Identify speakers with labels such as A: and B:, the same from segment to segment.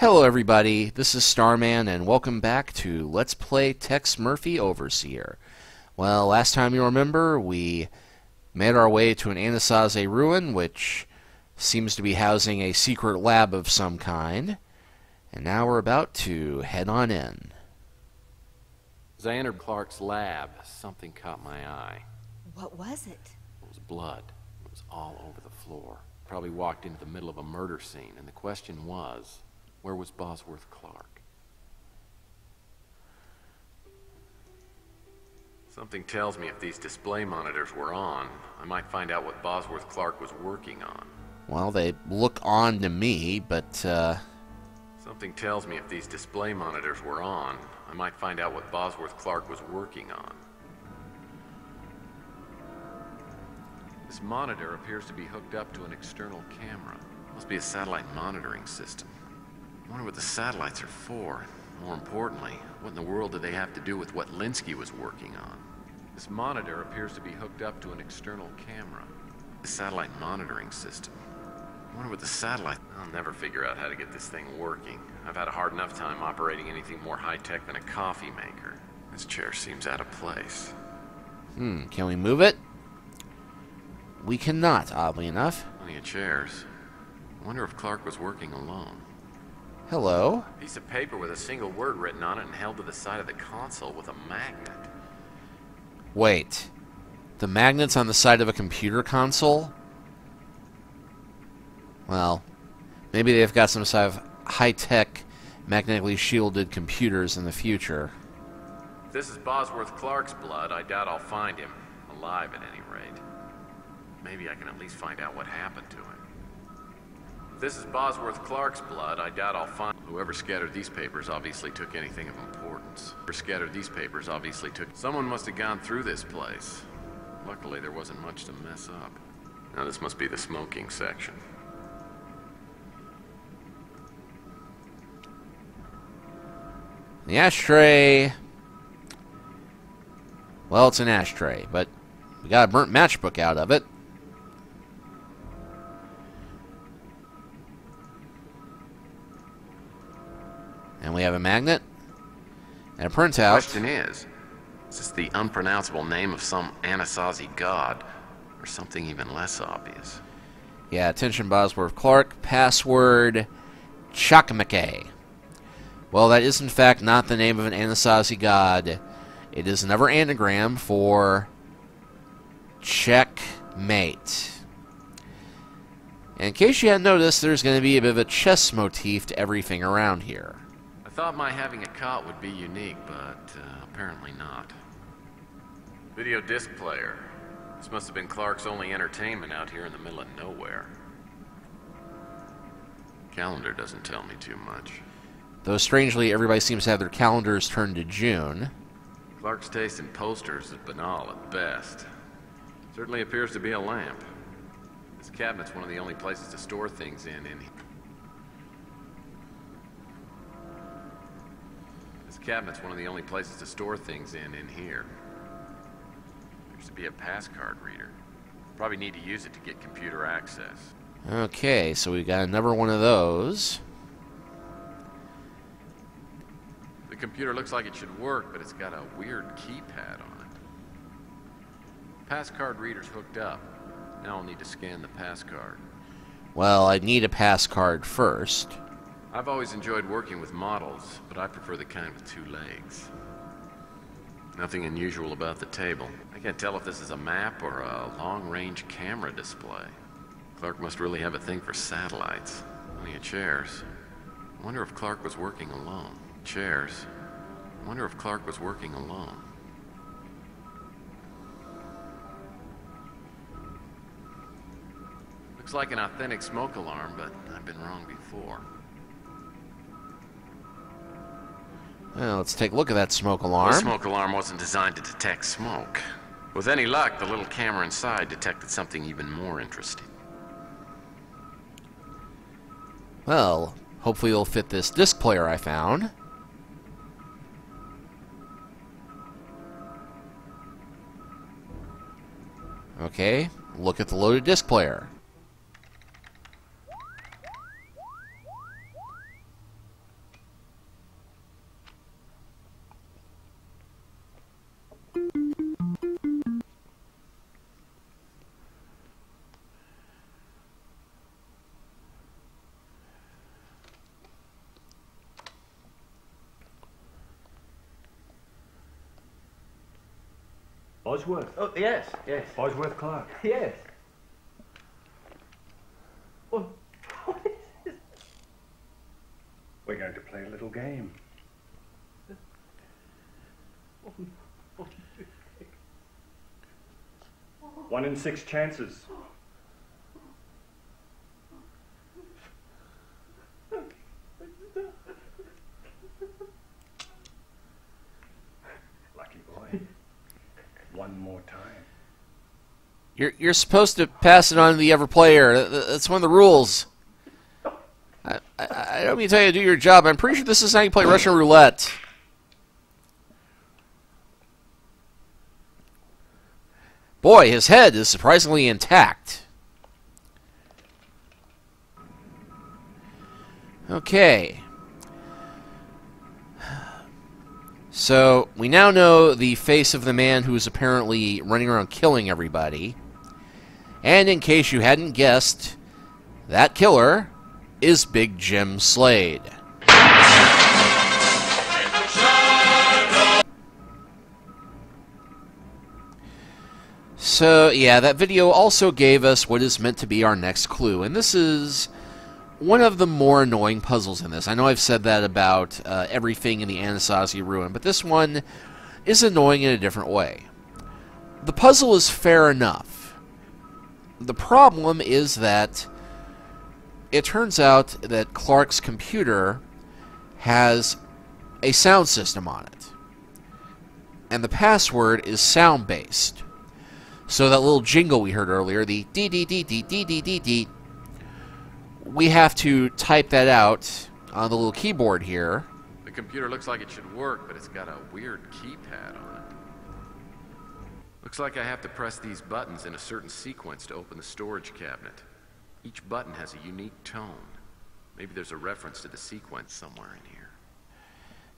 A: Hello everybody, this is Starman and welcome back to Let's Play Tex Murphy Overseer. Well, last time you remember, we made our way to an Anasazi ruin, which seems to be housing a secret lab of some kind, and now we're about to head on in.
B: As I entered Clark's lab, something caught my eye.
C: What was it?
B: It was blood. It was all over the floor. Probably walked into the middle of a murder scene, and the question was, where was Bosworth Clark? Something tells me if these display monitors were on, I might find out what Bosworth Clark was working on.
A: Well, they look on to me, but,
B: Something tells me if these display monitors were on, I might find out what Bosworth Clark was working on. This monitor appears to be hooked up to an external camera. Must be a satellite monitoring system. I wonder what the satellites are for. More importantly, what in the world do they have to do with what Linsky was working on? This monitor appears to be hooked up to an external camera. The satellite monitoring system. I wonder what the satellite... I'll never figure out how to get this thing working. I've had a hard enough time operating anything more high-tech than a coffee maker. This chair seems out of place.
A: can we move it? We cannot, oddly enough.
B: Plenty of chairs. I wonder if Clark was working alone.
A: Hello?
B: A piece of paper with a single word written on it and held to the side of the console with a magnet.
A: Wait. The magnet's on the side of a computer console? Well, maybe they've got some sort of high-tech, magnetically shielded computers in the future.
B: If this is Bosworth Clark's blood, I doubt I'll find him. Alive, at any rate. Maybe I can at least find out what happened to him. If this is Bosworth Clark's blood, I doubt I'll find... Whoever scattered these papers obviously took anything of importance. Whoever scattered these papers obviously took... Someone must have gone through this place. Luckily, there wasn't much to mess up. Now this must be the smoking section.
A: The ashtray... Well, it's an ashtray, but we got a burnt matchbook out of it. And we have a magnet and a printout.
B: Question is this the unpronounceable name of some Anasazi god, or something even less obvious?
A: Yeah, attention Bosworth Clark, password Chakmake. Well, that is in fact not the name of an Anasazi god. It is another anagram for checkmate. And in case you hadn't noticed, there's going to be a bit of a chess motif to everything around here.
B: I thought my having a cot would be unique, but apparently not. Video disc player. This must have been Clark's only entertainment out here in the middle of nowhere. Calendar doesn't tell me too much.
A: Though strangely, everybody seems to have their calendars turned to June.
B: Clark's taste in posters is banal at best. Certainly appears to be a lamp. This cabinet's one of the only places to store things in here. Cabinet's one of the only places to store things in here. There's to be a pass card reader. Probably need to use it to get computer access.
A: Okay, so we got another one of those.
B: The computer looks like it should work, but it's got a weird keypad on it. Pass card reader's hooked up. Now I'll need to scan the pass card.
A: Well, I need a pass card first.
B: I've always enjoyed working with models, but I prefer the kind with two legs. Nothing unusual about the table. I can't tell if this is a map or a long-range camera display. Clark must really have a thing for satellites. Plenty of chairs. I wonder if Clark was working alone. Chairs. I wonder if Clark was working alone. Looks like an authentic smoke alarm, but I've been wrong before.
A: Well, let's take a look at that smoke alarm.
B: The smoke alarm wasn't designed to detect smoke. With any luck, the little camera inside detected something even more interesting.
A: Well, hopefully it'll fit this disc player I found. Okay, look at the loaded disc player.
C: Bosworth.
D: Oh, yes, yes.
C: Bosworth Clark.
D: Yes. What is this?
C: We're going to play a little game.
D: Oh,
C: 1 in 6 chances. Lucky boy. One more time.
A: You're supposed to pass it on to the other player. That's one of the rules. I don't mean to tell you to do your job. I'm pretty sure this is how you play Russian roulette. Boy, his head is surprisingly intact. Okay. So, we now know the face of the man who is apparently running around killing everybody. And in case you hadn't guessed, that killer is Big Jim Slade. So, yeah, that video also gave us what is meant to be our next clue, and this is one of the more annoying puzzles in this. I know I've said that about everything in the Anasazi Ruin, but this one is annoying in a different way. The puzzle is fair enough. The problem is that it turns out that Clark's computer has a sound system on it, and the password is sound-based. So that little jingle we heard earlier, the dee-dee-dee-dee-dee-dee-dee-dee, we have to type that out on the little keyboard here.
B: The computer looks like it should work, but it's got a weird keypad on it. Looks like I have to press these buttons in a certain sequence to open the storage cabinet. Each button has a unique tone. Maybe there's a reference to the sequence somewhere in here.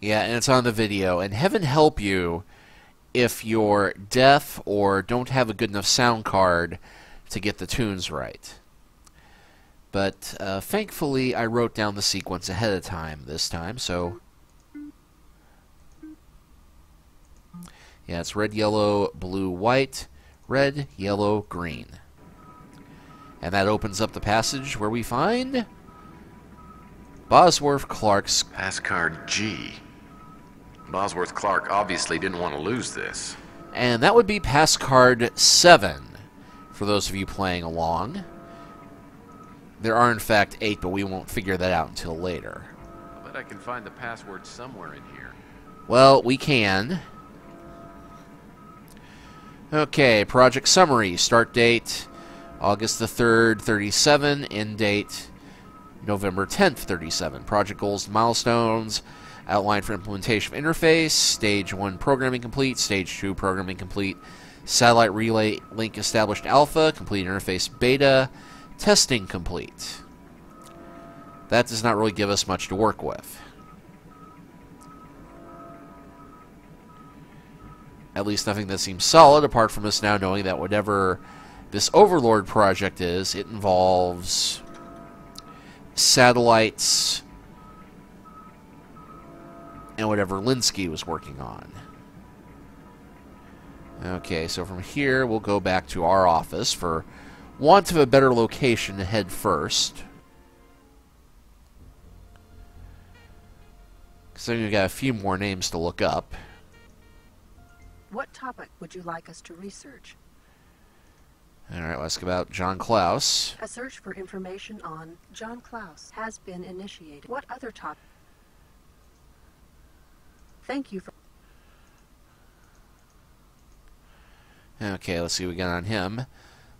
A: Yeah, and it's on the video. And heaven help you if you're deaf or don't have a good enough sound card to get the tunes right. But thankfully, I wrote down the sequence ahead of time this time, so... Yeah, it's red, yellow, blue, white, red, yellow, green. And that opens up the passage where we find Bosworth Clark's...
B: Passcard G. Bosworth Clark obviously didn't want to lose this.
A: And that would be passcard 7, for those of you playing along. There are, in fact, 8, but we won't figure that out until later.
B: I bet I can find the password somewhere in here.
A: Well, we can. Okay, project summary. Start date, August the 3rd, 37. End date, November 10th, 37. Project goals and milestones. Outline for implementation of interface. Stage 1 programming complete. Stage 2 programming complete. Satellite relay link established alpha. Complete interface beta. Testing complete. That does not really give us much to work with. At least nothing that seems solid, apart from us now knowing that whatever this Overlord project is, it involves satellites and whatever Linsky was working on. Okay, so from here, we'll go back to our office for want of a better location to head first. Because then we've got a few more names to look up.
E: What topic would you like us to research?
A: Alright, let's go about John Klaus.
E: A search for information on John Klaus has been initiated. What other topic? Thank you for...
A: Okay, let's see what we got on him.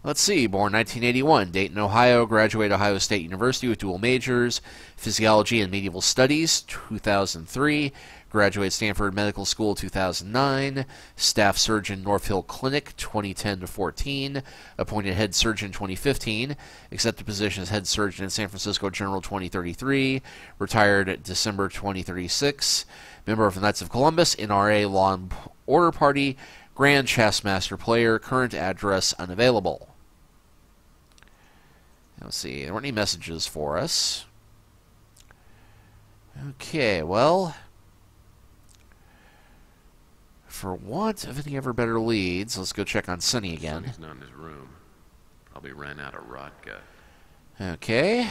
A: Let's see, born 1981, Dayton, Ohio, graduated Ohio State University with dual majors, Physiology and Medieval Studies, 2003, graduated Stanford Medical School, 2009, Staff Surgeon, North Hill Clinic, 2010 to 14, appointed Head Surgeon, 2015, accepted position as Head Surgeon in San Francisco General, 2033, retired December 2036, member of the Knights of Columbus, NRA Law and Order Party, Grand Chess Master player, current address unavailable. Let's see, there weren't any messages for us. Okay, well, for want of any ever better leads, let's go check on Sonny again.
B: Sonny's not in his room. Probably ran out of rot gut.
A: Okay.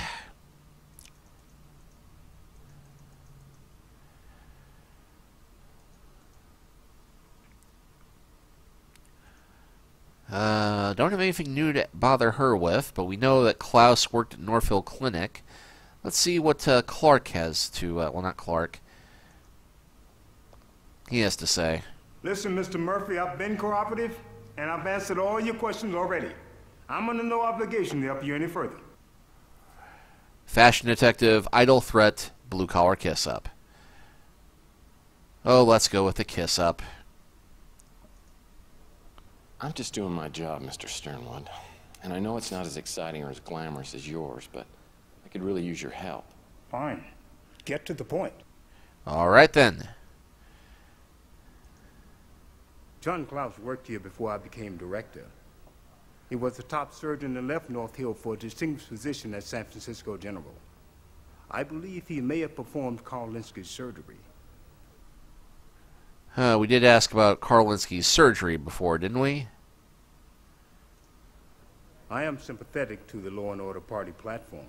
A: Don't have anything new to bother her with, but we know that Klaus worked at Northville Clinic. Let's see what Clark has to, well, not Clark. He has to say.
F: Listen, Mr. Murphy, I've been cooperative, and I've answered all your questions already. I'm under no obligation to help you any further.
A: Fashion detective, idle threat, blue-collar kiss-up. Oh, let's go with the kiss-up.
B: I'm just doing my job, Mr. Sternwood. And I know it's not as exciting or as glamorous as yours, but I could really use your help.
F: Fine. Get to the point.
A: All right, then.
F: John Klaus worked here before I became director. He was the top surgeon and left North Hill for a distinguished position at San Francisco General. I believe he may have performed Karlinski's surgery.
A: We did ask about Karlinski's surgery before, didn't we?
F: I am sympathetic to the Law and Order Party platform,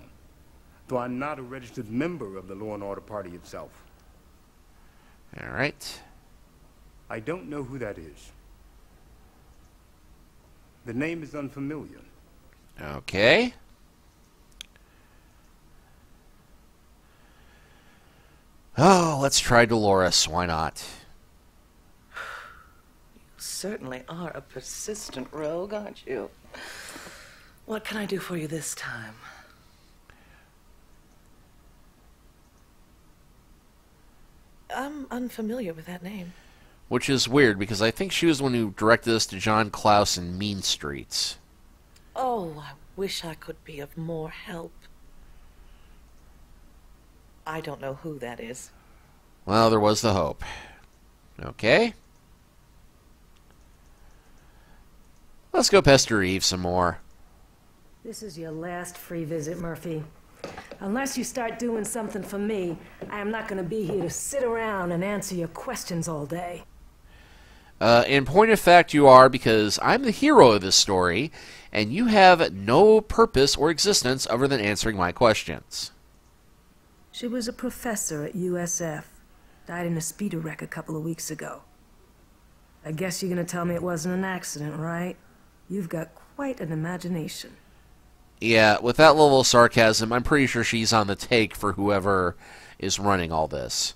F: though I'm not a registered member of the Law and Order Party itself.
A: All right.
F: I don't know who that is. The name is unfamiliar.
A: Okay. Oh, let's try Dolores. Why not?
G: You certainly are a persistent rogue, aren't you? What can I do for you this time? I'm unfamiliar with that name.
A: Which is weird, because I think she was the one who directed us to John Klaus in Mean Streets.
G: Oh, I wish I could be of more help. I don't know who that is.
A: Well, there was the hope. Okay. Let's go pester Eve some more.
H: This is your last free visit, Murphy. Unless you start doing something for me, I am not going to be here to sit around and answer your questions all day.
A: In point of fact, you are, because I'm the hero of this story, and you have no purpose or existence other than answering my questions.
H: She was a professor at USF. Died in a speeder wreck a couple of weeks ago. I guess you're going to tell me it wasn't an accident, right? You've got quite an imagination.
A: Yeah, with that level of sarcasm, I'm pretty sure she's on the take for whoever is running all this,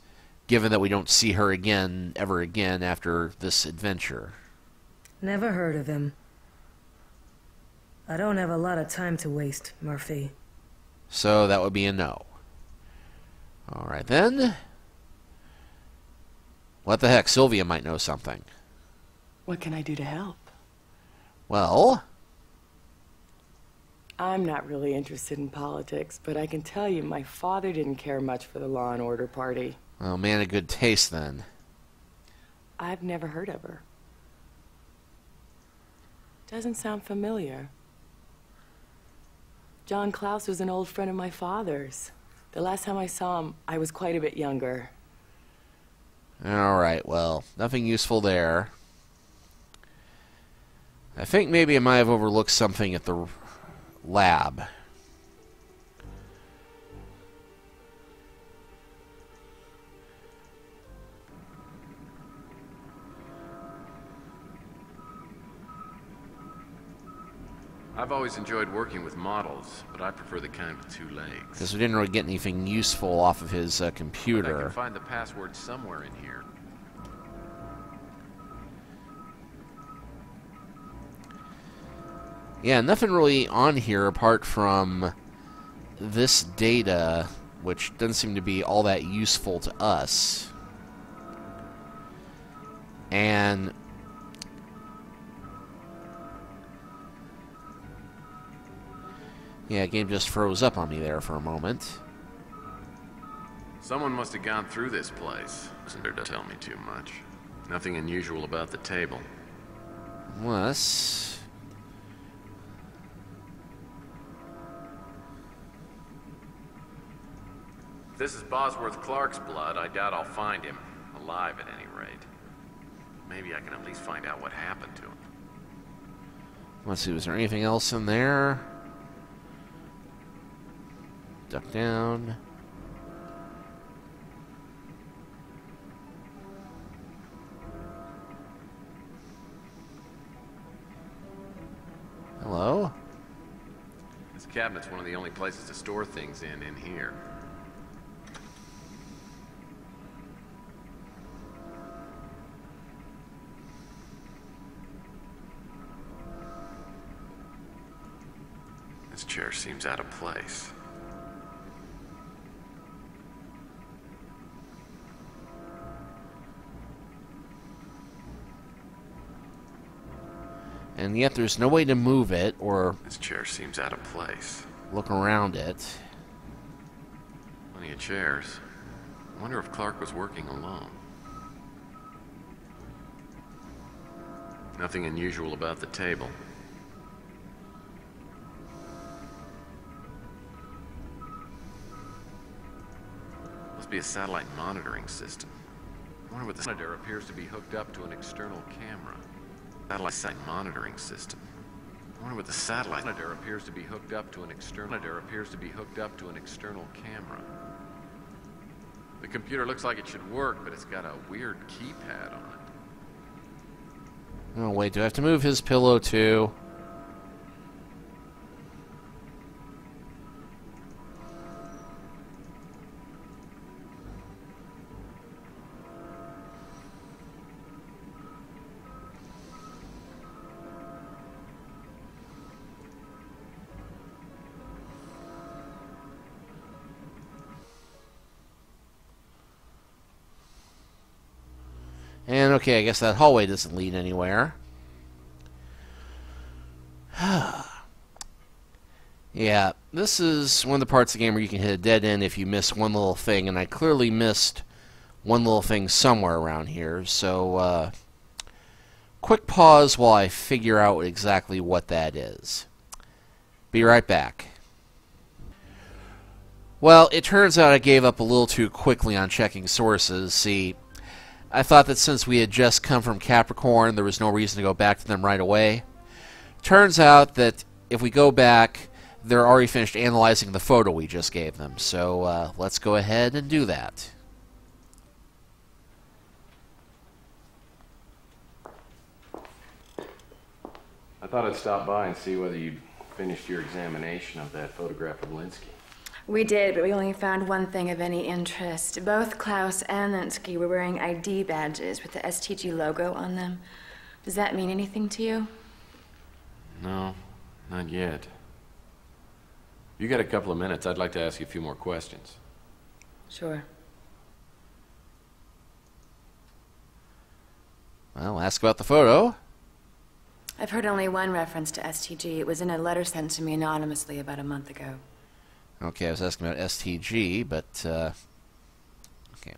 A: given that we don't see her again, ever again, after this adventure.
H: Never heard of him. I don't have a lot of time to waste, Murphy.
A: So that would be a no. Alright then. What the heck, Sylvia might know something.
I: What can I do to help?
A: Well,
I: I'm not really interested in politics, but I can tell you my father didn't care much for the Law and Order Party.
A: well, man of good taste then.
I: I've never heard of her. Doesn't sound familiar. John Klaus was an old friend of my father's. The last time I saw him, I was quite a bit younger.
A: Alright, well, nothing useful there. I think maybe I might have overlooked something at the lab.
B: I've always enjoyed working with models, but I prefer the kind with two legs.
A: Because we didn't really get anything useful off of his
B: But I
A: computer.
B: can find the password somewhere in here.
A: Yeah, nothing really on here apart from this data, which doesn't seem to be all that useful to us. And yeah, game just froze up on me there for a moment.
B: Someone must have gone through this place. Doesn't tell me too much. Nothing unusual about the table.
A: Unless...
B: If this is Bosworth Clark's blood, I doubt I'll find him. Alive, at any rate. Maybe I can at least find out what happened to him.
A: Let's see, was there anything else in there? Duck down. Hello?
B: This cabinet's one of the only places to store things in here. This chair seems out of place.
A: And yet there's no way to move it or
B: This chair seems out of place.
A: look around it.
B: Plenty of chairs. I wonder if Clark was working alone. Nothing unusual about the table. Must be a satellite monitoring system. I wonder what the monitor appears to be hooked up to an external camera. Satellite monitoring system. I wonder what the satellite monitor appears to be hooked up to an external camera. The computer looks like it should work, but it's got a weird keypad on it.
A: Oh, wait, do I have to move his pillow too? And okay, I guess that hallway doesn't lead anywhere. Yeah, this is one of the parts of the game where you can hit a dead end if you miss one little thing, and I clearly missed one little thing somewhere around here, so quick pause while I figure out exactly what that is. Be right back. Well, it turns out I gave up a little too quickly on checking sources. See, I thought that since we had just come from Capricorn, there was no reason to go back to them right away. Turns out that if we go back, they're already finished analyzing the photo we just gave them. So let's go ahead and do that.
B: I thought I'd stop by and see whether you'd finished your examination of that photograph of Linsky.
J: We did, but we only found one thing of any interest. Both Klaus and Linsky were wearing ID badges with the STG logo on them. Does that mean anything to you?
B: No, not yet. You got a couple of minutes, I'd like to ask you a few more questions.
J: Sure.
A: Well, ask about the photo.
J: I've heard only one reference to STG. It was in a letter sent to me anonymously about a month ago.
A: Okay, I was asking about STG, but, okay.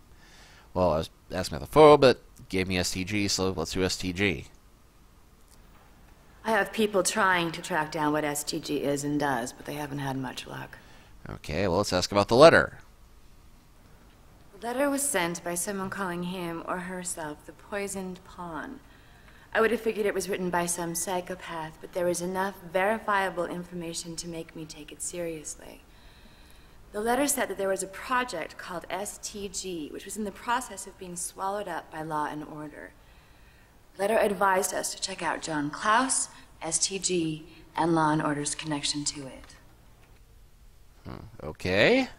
A: Well, I was asking about the photo, but it gave me STG, so let's do STG.
J: I have people trying to track down what STG is and does, but they haven't had much luck.
A: Okay, well, let's ask about the letter.
J: The letter was sent by someone calling him or herself the Poisoned Pawn. I would have figured it was written by some psychopath, but there was enough verifiable information to make me take it seriously. The letter said that there was a project called STG, which was in the process of being swallowed up by Law and Order. The letter advised us to check out John Klaus, STG, and Law and Order's connection to it.
A: Okay.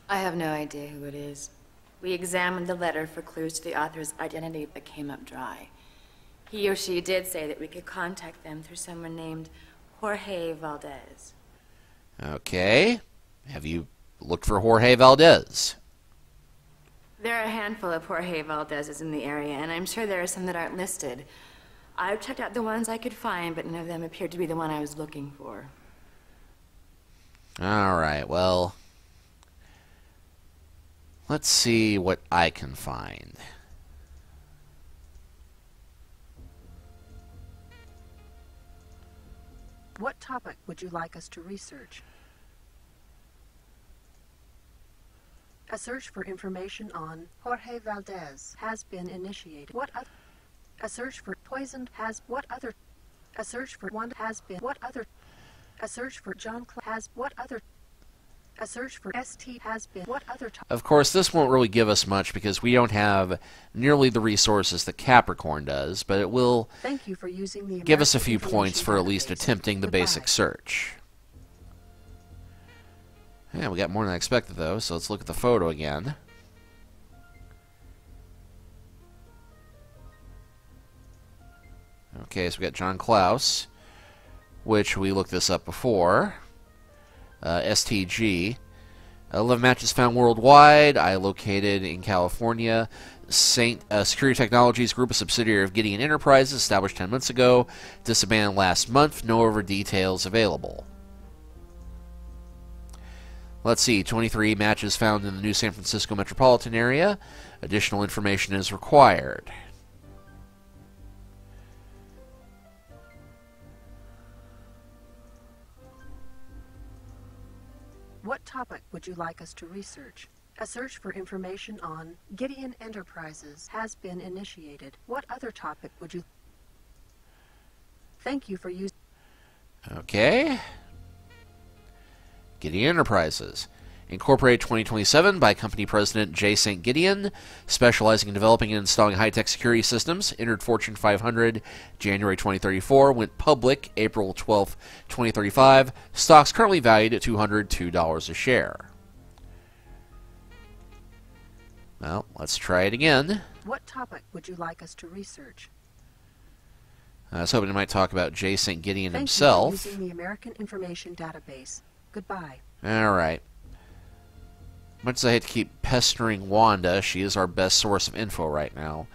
J: I have no idea who it is. We examined the letter for clues to the author's identity, but came up dry. He or she did say that we could contact them through someone named Jorge Valdez.
A: Okay. Have you looked for Jorge Valdez?
J: There are a handful of Jorge Valdezes in the area, and I'm sure there are some that aren't listed. I've checked out the ones I could find, but none of them appeared to be the one I was looking for.
A: All right, well, let's see what I can find.
E: What topic would you like us to research? A search for information on Jorge Valdez has been initiated. A search for poisoned has what other? A search for one has been what other? A search for John has what other? A search for ST has been what other?
A: Of course, this won't really give us much because we don't have nearly the resources that Capricorn does, but it will
E: Thank you for using the
A: give us a
E: American
A: few points for at least
E: Information
A: attempting the
E: Database.
A: basic
E: Goodbye.
A: search. Yeah, we got more than I expected, though, so let's look at the photo again. Okay, so we got John Klaus, which we looked this up before. STG. 11 matches found worldwide. I located in California. Security Technologies Group, a subsidiary of Gideon Enterprises, established 10 months ago. Disbanded last month. No other details available. Let's see, 23 matches found in the new San Francisco metropolitan area. Additional information is required.
E: What topic would you like us to research? A search for information on Gideon Enterprises has been initiated. What other topic would you... Thank you for using...
A: Okay. Gideon Enterprises. Incorporated 2027 by company president J. St. Gideon, specializing in developing and installing high-tech security systems. Entered Fortune 500 January 2034. Went public April 12, 2035. Stocks currently valued at $202 a share. Well, let's try it again.
E: What topic would you like us to research?
A: I was hoping I might talk about J. St. Gideon
E: Thank
A: himself.
E: you for using the American Information Database. Goodbye.
A: Alright. Much as I hate to keep pestering Wanda, she is our best source of info right now.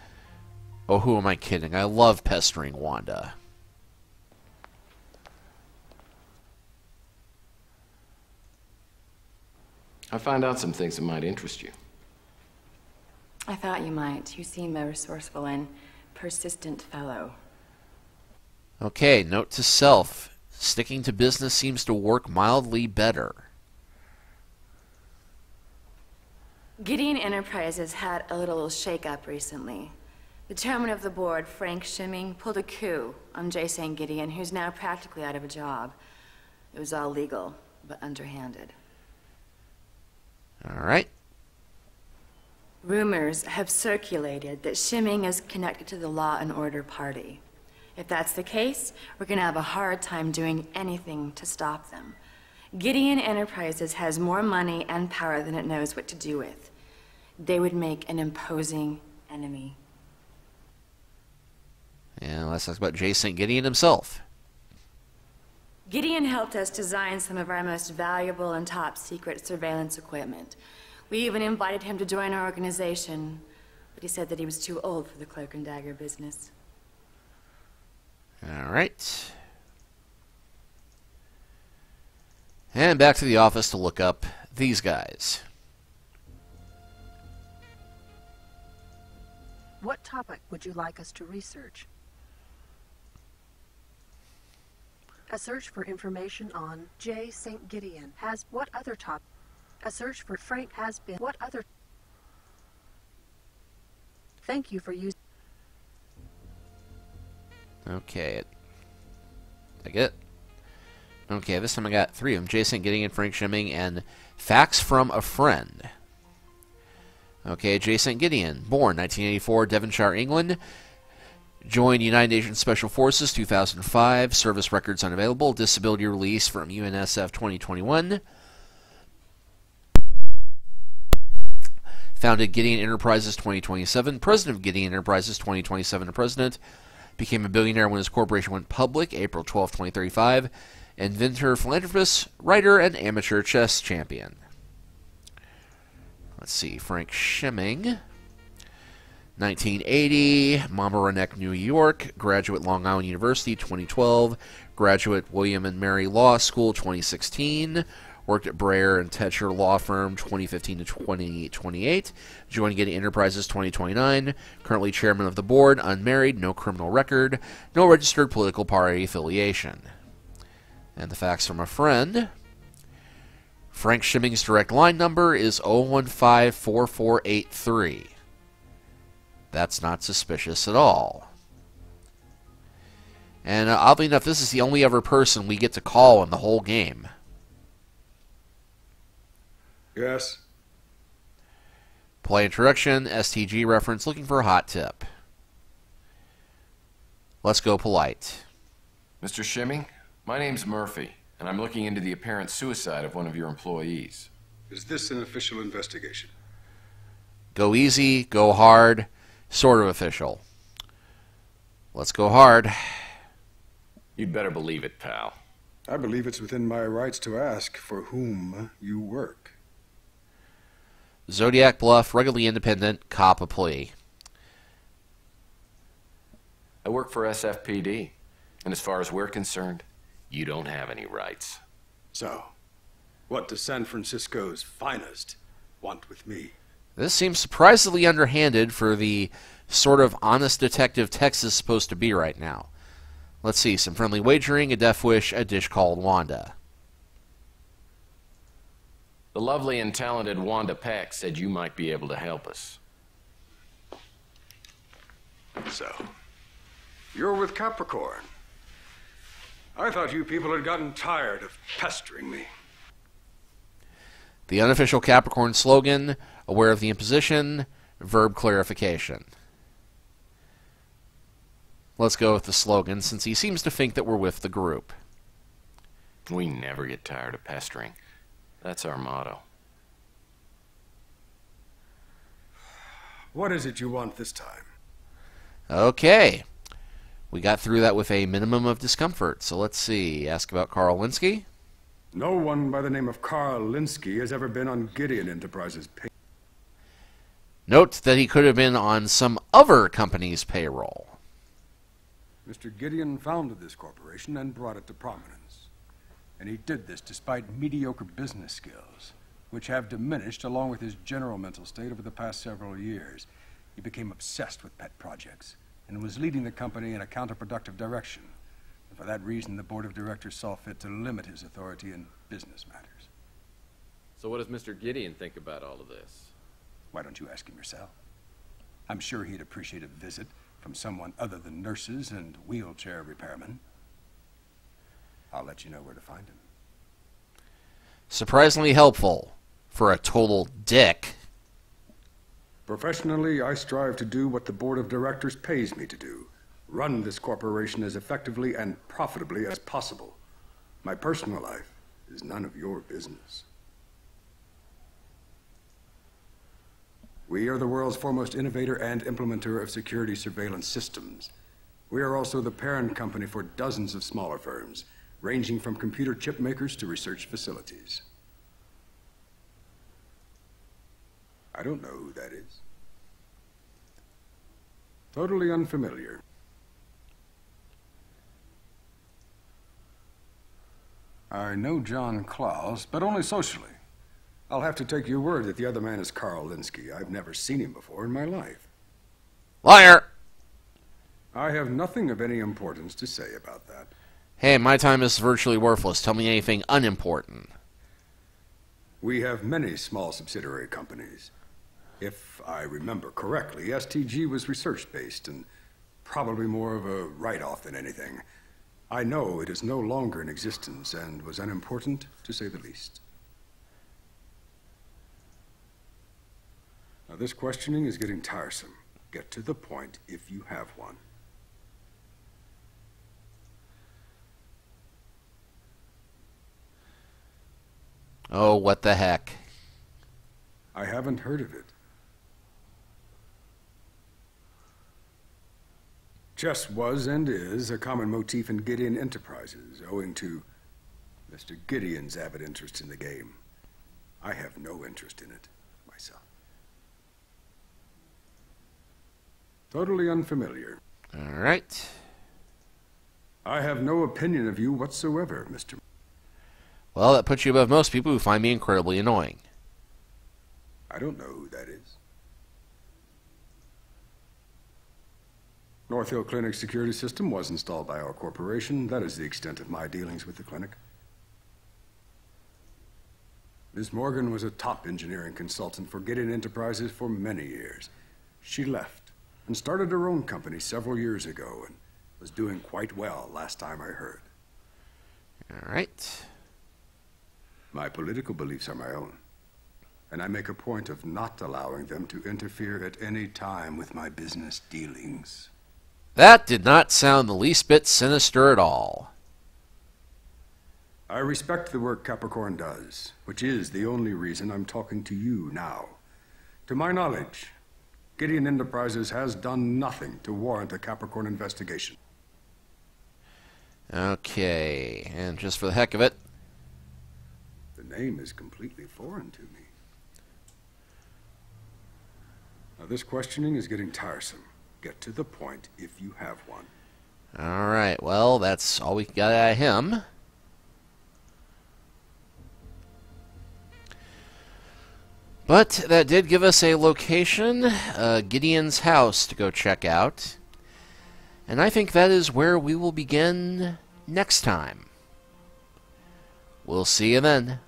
A: Oh, who am I kidding? I love pestering Wanda.
B: I found out some things that might interest you.
J: I thought you might. You seem a resourceful and persistent fellow.
A: Okay, note to self. Sticking to business seems to work mildly better.
J: Gideon Enterprises had a little shake-up recently. The chairman of the board, Frank Shimming, pulled a coup on J. St. Gideon, who's now practically out of a job. It was all legal, but underhanded.
A: Alright.
J: Rumors have circulated that Shimming is connected to the Law and Order Party. If that's the case, we're going to have a hard time doing anything to stop them. Gideon Enterprises has more money and power than it knows what to do with. They would make an imposing enemy.
A: Yeah, let's talk about J. St. Gideon himself.
J: Gideon helped us design some of our most valuable and top secret surveillance equipment. We even invited him to join our organization, but he said that he was too old for the cloak and dagger business.
A: Alright. And back to the office to look up these guys.
E: What topic would you like us to research? A search for information on J. St. Gideon has what other top? A search for Frank has been what other? Thank you for using.
A: Okay. I get it. Okay, this time I got three of them. J. St. Gideon, Frank Shimming, and Facts from a Friend. Okay, J. St. Gideon, born 1984, Devonshire, England. Joined United Nations Special Forces 2005. Service records unavailable. Disability release from UNSF 2021. Founded Gideon Enterprises 2027. President of Gideon Enterprises 2027 and President. Became a billionaire when his corporation went public, April 12, 2035. Inventor, philanthropist, writer, and amateur chess champion. Let's see, Frank Shimming. 1980, Mamaroneck, New York. Graduate, Long Island University, 2012. Graduate, William and Mary Law School, 2016. Worked at Breyer and Tetcher Law Firm, 2015 to 2028. Joined Gideon Enterprises, 2029. Currently chairman of the board, unmarried, no criminal record, no registered political party affiliation. And the facts from a friend. Frank Shimming's direct line number is 015-4483. That's not suspicious at all. And oddly enough, this is the only other person we get to call in the whole game.
K: Yes?
A: Play introduction, STG reference, looking for a hot tip. Let's go polite.
B: Mr. Shimming, my name's Murphy, and I'm looking into the apparent suicide of one of your employees.
K: Is this an official investigation?
A: Go easy, go hard, sort of official. Let's go hard.
B: You'd better believe it, pal.
K: I believe it's within my rights to ask for whom you work.
A: Zodiac Bluff, ruggedly independent, cop a plea.
B: I work for SFPD, and as far as we're concerned, you don't have any rights.
K: So, what does San Francisco's finest want with me?
A: This seems surprisingly underhanded for the sort of honest detective Tex is supposed to be right now. Let's see, some friendly wagering, a death wish, a dish called Wanda.
B: The lovely and talented Wanda Peck said you might be able to help us.
K: So, you're with Capricorn. I thought you people had gotten tired of pestering me.
A: The unofficial Capricorn slogan, aware of the imposition, verb clarification. Let's go with the slogan, since he seems to think that we're with the group.
B: We never get tired of pestering. That's our motto.
K: What is it you want this time?
A: Okay. We got through that with a minimum of discomfort. So let's see. Ask about Carl Linsky.
K: No one by the name of Carl Linsky has ever been on Gideon Enterprises' pay.
A: Note that he could have been on some other company's payroll.
K: Mr. Gideon founded this corporation and brought it to prominence. And he did this despite mediocre business skills, which have diminished along with his general mental state over the past several years. He became obsessed with pet projects and was leading the company in a counterproductive direction. And for that reason, the board of directors saw fit to limit his authority in business matters.
B: So what does Mr. Gideon think about all of this?
K: Why don't you ask him yourself? I'm sure he'd appreciate a visit from someone other than nurses and wheelchair repairmen. I'll let you know where to find him.
A: Surprisingly helpful for a total dick.
K: Professionally, I strive to do what the board of directors pays me to do. Run this corporation as effectively and profitably as possible. My personal life is none of your business. We are the world's foremost innovator and implementer of security surveillance systems. We are also the parent company for dozens of smaller firms, ranging from computer chip makers to research facilities. I don't know who that is. Totally unfamiliar. I know John Klaus, but only socially. I'll have to take your word that the other man is Carl Linsky. I've never seen him before in my life.
A: Liar!
K: I have nothing of any importance to say about that.
A: Hey, my time is virtually worthless. Tell me anything unimportant.
K: We have many small subsidiary companies. If I remember correctly, STG was research-based and probably more of a write-off than anything. I know it is no longer in existence and was unimportant, to say the least. Now, this questioning is getting tiresome. Get to the point if you have one.
A: Oh, what the heck.
K: I haven't heard of it. Chess was and is a common motif in Gideon Enterprises, owing to Mr. Gideon's avid interest in the game. I have no interest in it myself. Totally unfamiliar.
A: All right.
K: I have no opinion of you whatsoever, Mr.
A: Well, that puts you above most people who find me incredibly annoying.
K: I don't know who that is. North Hill Clinic's security system was installed by our corporation. That is the extent of my dealings with the clinic. Ms. Morgan was a top engineering consultant for Gideon Enterprises for many years. She left and started her own company several years ago and was doing quite well last time I heard.
A: All right.
K: My political beliefs are my own, and I make a point of not allowing them to interfere at any time with my business dealings.
A: That did not sound the least bit sinister at all.
K: I respect the work Capricorn does, which is the only reason I'm talking to you now. To my knowledge, Gideon Enterprises has done nothing to warrant a Capricorn investigation.
A: Okay, and just for the heck of it,
K: The name is completely foreign to me. Now, this questioning is getting tiresome. Get to the point if you have one.
A: all right, well, that's all we got out of him. But that did give us a location, Gideon's house, to go check out. And I think that is where we will begin next time. We'll see you then.